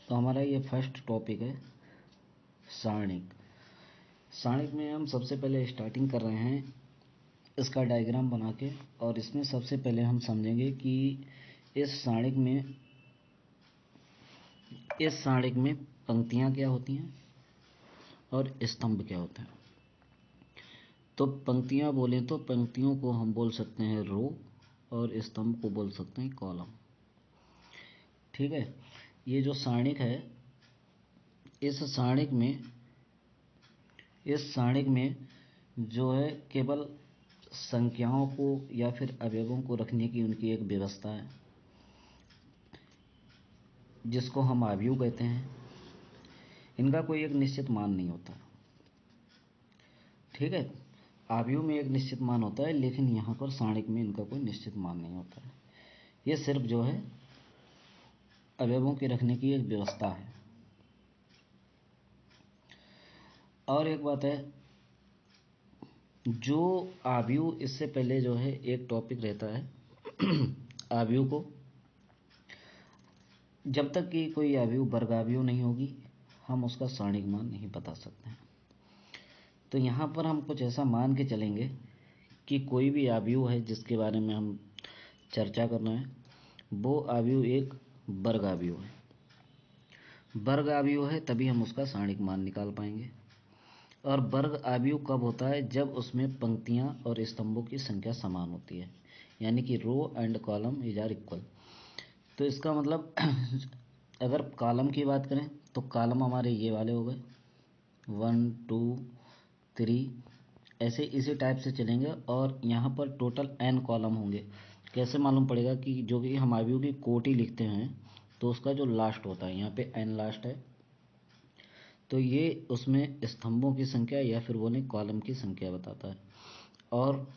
तो हमारा ये फर्स्ट टॉपिक है सारणिक। सारणिक में हम सबसे पहले स्टार्टिंग कर रहे हैं इसका डायग्राम बना के, और इसमें सबसे पहले हम समझेंगे कि इस सारणिक में पंक्तियाँ क्या होती हैं और स्तंभ क्या होते हैं। तो पंक्तियाँ बोलें तो पंक्तियों को हम बोल सकते हैं रो और स्तंभ को बोल सकते हैं कॉलम। ठीक है, ये जो सारणिक है इस सारणिक में जो है केवल संख्याओं को या फिर अवयवों को रखने की उनकी एक व्यवस्था है जिसको हम आव्यूह कहते हैं। इनका कोई एक निश्चित मान नहीं होता। ठीक है, आव्यूह में एक निश्चित मान होता है, लेकिन यहाँ पर सारणिक में इनका कोई निश्चित मान नहीं होता है। ये सिर्फ जो है अवयवों के रखने की एक व्यवस्था है। और एक बात है, जो आव्यूह, इससे पहले जो है एक टॉपिक रहता है आव्यूह को, जब तक कि कोई आव्यूह वर्गाव्यूह नहीं होगी हम उसका सारणिक मान नहीं बता सकते हैं। तो यहाँ पर हम कुछ ऐसा मान के चलेंगे कि कोई भी आव्यूह है जिसके बारे में हम चर्चा कर रहे हैं, वो आव्यूह एक वर्गाव्यूह है। वर्गाव्यूह है तभी हम उसका सारणिक मान निकाल पाएंगे। और वर्ग आव्यूह कब होता है? जब उसमें पंक्तियाँ और स्तंभों की संख्या समान होती है, यानी कि row and column is are equal. तो इसका मतलब अगर कॉलम की बात करें तो कॉलम हमारे ये वाले हो गए 1 2 3, ऐसे इसी टाइप से चलेंगे। और यहाँ पर टोटल n कॉलम होंगे। कैसे मालूम पड़ेगा? कि जो कि हम आव्यूह की कोटि लिखते हैं तो उसका जो लास्ट होता है, यहाँ पे n लास्ट है, तो ये उसमें स्तंभों की संख्या या फिर बोलें कॉलम की संख्या बताता है। और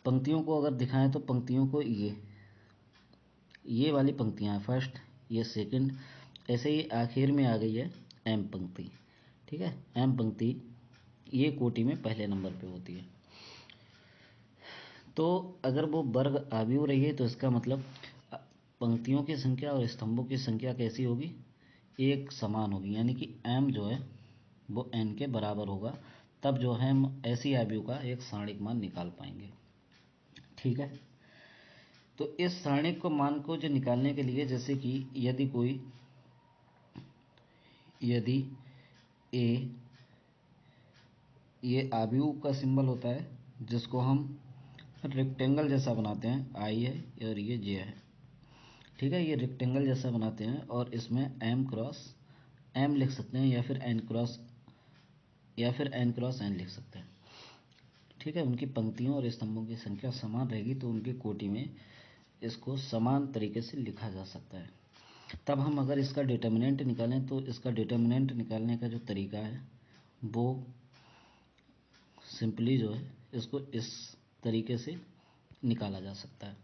पंक्तियों को अगर दिखाएं तो पंक्तियों को ये वाली पंक्तियां हैं, फर्स्ट, ये सेकंड, ऐसे ही आखिर में आ गई है एम पंक्ति। ठीक है, एम पंक्ति ये कोटि में पहले नंबर पे होती है। तो अगर वो वर्ग आव्यूह रही है तो इसका मतलब पंक्तियों की संख्या और स्तंभों की संख्या कैसी होगी? एक समान होगी, यानी कि m जो है वो n के बराबर होगा। तब जो है हम ऐसी आव्यूह का एक सारणिक मान निकाल पाएंगे। ठीक है, तो इस सारणिक को मान को जो निकालने के लिए, जैसे कि यदि a ये आव्यूह का सिंबल होता है जिसको हम रेक्टेंगल जैसा बनाते हैं, I है और ये J है। ठीक है, ये रेक्टेंगल जैसा बनाते हैं और इसमें m क्रॉस m लिख सकते हैं या फिर n क्रॉस n लिख सकते हैं। ठीक है, उनकी पंक्तियों और स्तंभों की संख्या समान रहेगी तो उनकी कोटि में इसको समान तरीके से लिखा जा सकता है। तब हम अगर इसका डिटर्मिनेंट निकालें तो इसका डिटर्मिनेंट निकालने का जो तरीका है वो सिंपली जो है इसको इस तरीके से निकाला जा सकता है।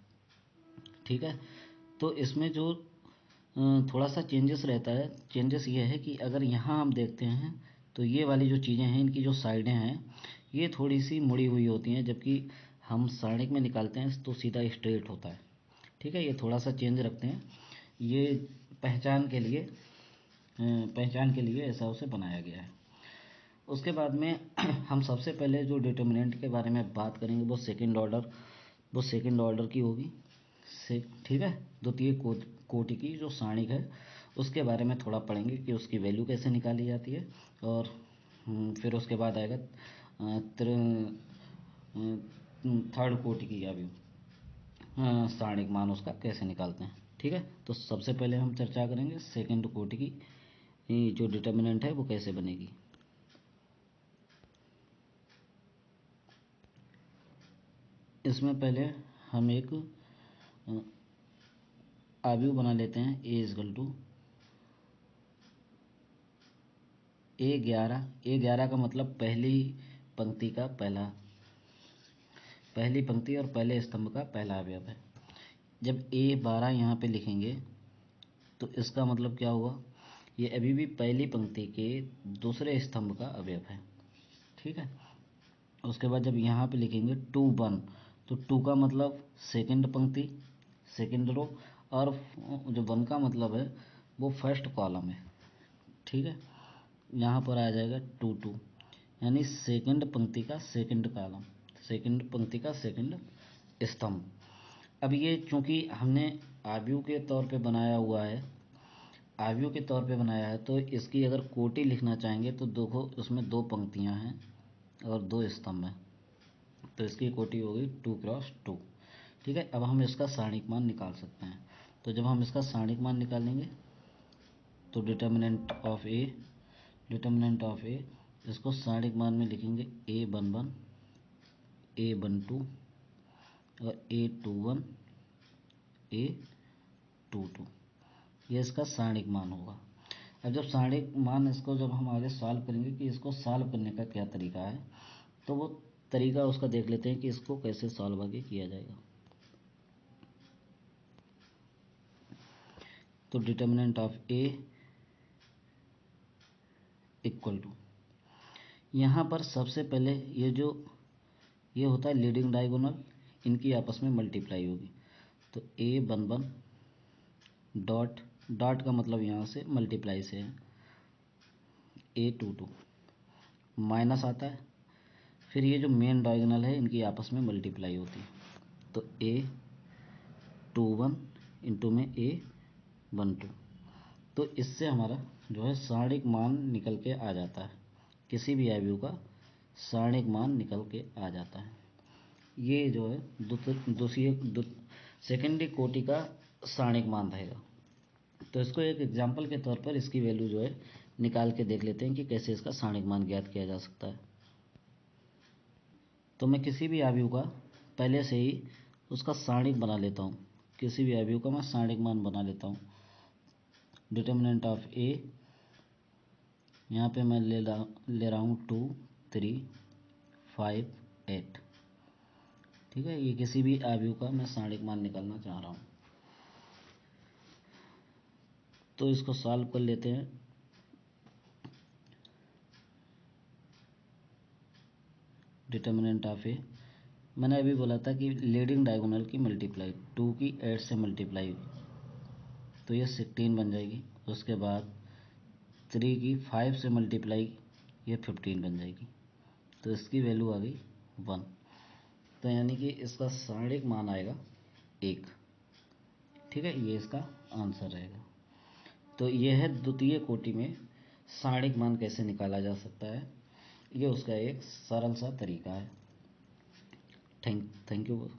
ठीक है, तो इसमें जो थोड़ा सा चेंजेस रहता है, चेंजेस ये है कि अगर यहाँ हम देखते हैं तो ये वाली जो चीज़ें हैं, इनकी जो साइडें हैं ये थोड़ी सी मुड़ी हुई होती हैं, जबकि हम सारणिक में निकालते हैं तो सीधा स्ट्रेट होता है। ठीक है, ये थोड़ा सा चेंज रखते हैं, ये पहचान के लिए ऐसा उसे बनाया गया है। उसके बाद में हम सबसे पहले जो डिटर्मिनेंट के बारे में बात करेंगे वो सेकंड ऑर्डर की होगी। ठीक है, द्वितीय कोटि की जो सारणिक है उसके बारे में थोड़ा पढ़ेंगे कि उसकी वैल्यू कैसे निकाली जाती है। और फिर उसके बाद आएगा थर्ड कोटि की आव्यूह सारणिक मान उसका कैसे निकालते हैं। ठीक है, तो सबसे पहले हम चर्चा करेंगे सेकंड कोटि की जो डिटर्मिनेंट है वो कैसे बनेगी। इसमें पहले हम एक आव्यूह बना लेते हैं A11 का मतलब पहली पंक्ति और पहले स्तंभ का पहला अवयव है। जब A12 यहाँ पे लिखेंगे तो इसका मतलब क्या हुआ? ये अभी भी पहली पंक्ति के दूसरे स्तंभ का अवयव है। ठीक है, उसके बाद जब यहाँ पे लिखेंगे 2 1 तो 2 का मतलब सेकंड पंक्ति, सेकंड रो, और जो 1 का मतलब है वो फर्स्ट कॉलम है, ठीक है। यहाँ पर आ जाएगा 2 2, यानी सेकंड पंक्ति का सेकंड कॉलम, सेकंड पंक्ति का सेकंड स्तंभ। अब ये चूंकि हमने आव्यूह के तौर पे बनाया हुआ है, आव्यूह के तौर पे बनाया है, तो इसकी अगर कोटि लिखना चाहेंगे तो देखो उसमें 2 पंक्तियां हैं और 2 स्तंभ हैं, तो इसकी कोटि होगी 2x2, ठीक है। अब हम इसका सारणिक मान निकाल सकते हैं। तो जब हम इसका सारणिक मान निकालेंगे तो डिटर्मिनेंट ऑफ ए इसको सारणिक मान में लिखेंगे A11 A12 और A21 A22, ये इसका सारणिक मान होगा। अब जब सारणिक मान इसको जब हम आगे सॉल्व करेंगे कि इसको सॉल्व करने का क्या तरीका है, तो वो तरीका उसका देख लेते हैं कि इसको कैसे सॉल्व आगे किया जाएगा। तो determinant of A equal to, यहाँ पर सबसे पहले ये होता है लीडिंग डायगोनल, इनकी आपस में मल्टीप्लाई होगी। तो A11 डॉट डॉट का मतलब यहाँ से मल्टीप्लाई से है, A22 माइनस आता है, फिर ये जो मेन डायगोनल है इनकी आपस में मल्टीप्लाई होती है, तो A21 इंटू में A12। तो इससे हमारा जो है सारणिक मान निकल के आ जाता है, किसी भी आव्यूह का सारणिक मान निकल के आ जाता है। ये जो है सेकेंडरी कोटि का सारणिक मान रहेगा। तो इसको एक एग्जाम्पल के तौर पर इसकी वैल्यू जो है निकाल के देख लेते हैं कि कैसे इसका सारणिक मान ज्ञात किया जा सकता है। तो मैं किसी भी आव्यूह का पहले से ही उसका सारणिक बना लेता हूँ, किसी भी आव्यूह का मैं सारणिक मान बना लेता हूँ। डिटर्मिनेंट ऑफ ए, यहाँ पे मैं ले रहा हूँ 2 3 5 8, ठीक है। ये किसी भी आव्यूह का मैं सारणिक मान निकालना चाह रहा हूँ, तो इसको सॉल्व कर लेते हैं। डिटर्मिनेंट ऑफ ए, मैंने अभी बोला था कि लीडिंग डायगोनल की मल्टीप्लाई 2 की 8 से मल्टीप्लाई हुई तो ये 16 बन जाएगी। उसके बाद 3 की 5 से मल्टीप्लाई ये 15 बन जाएगी, तो इसकी वैल्यू आ गई 1। तो यानी कि इसका सारणिक मान आएगा 1, ठीक है। ये इसका आंसर रहेगा। तो ये है द्वितीय कोटि में सारणिक मान कैसे निकाला जा सकता है, ये उसका एक सरल सा तरीका है। Thank you.